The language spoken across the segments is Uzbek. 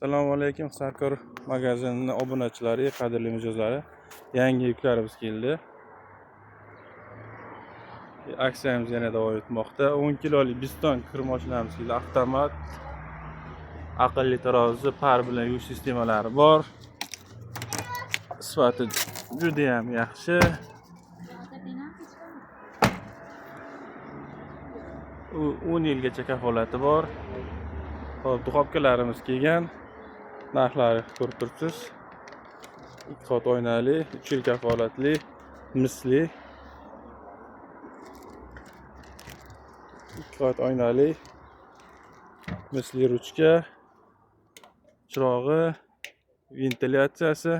Assalomu alaykum Sarkor magazinining obunachilari, qadrli mijozlari. Yangi yuklarimiz keldi. Aksiyamiz yana davom etmoqda. 10 kilolik Biston kir mashinamiz keldi. Avtomat, aqlli tarozi, par bilan yuvish sistemalari bor. Sifati juda ham yaxshi. U 10 yilgacha kafolati bor. Hop, duxovkalarimiz kelgan. Narxlari ko'rib turibsiz. 2 qavat oynali, 3 yil kafolatli, misli. 2 qavat oynali, misli ruchka, chirog'i, ventilyatsiyasi,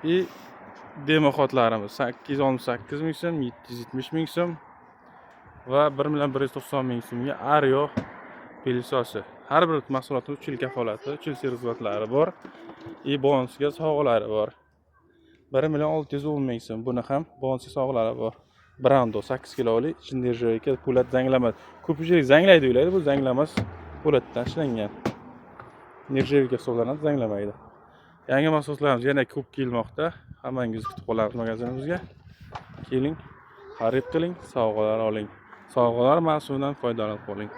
и demo xotlarimiz 818 ming so'm, 770 ming so'm va 1 ming so'mga Ario pilisosi. Har bir mahsulotning 3 yil kafolati, 3 yil sertifikatlari bor. Bonusga sovg'alari bor. 1 ming so'm. Buni ham bonusga sovg'alari bor. Brando 8 kilolik, ichida nержавейка, po'lat zanglamas. Ko'pchilik zanglaydi o'ylaydi, bu zanglamas, po'latdan ishlangan. Nержавейка hisoblanadi, zanglamaydi. Yangi mahsulotlarimiz yana ko'p kelmoqda. Hammangizni kutib qolamiz magazinimizga. Keling, xarid qiling, sovg'alar oling. Sovg'alar mavsumidan foydalanib qoling.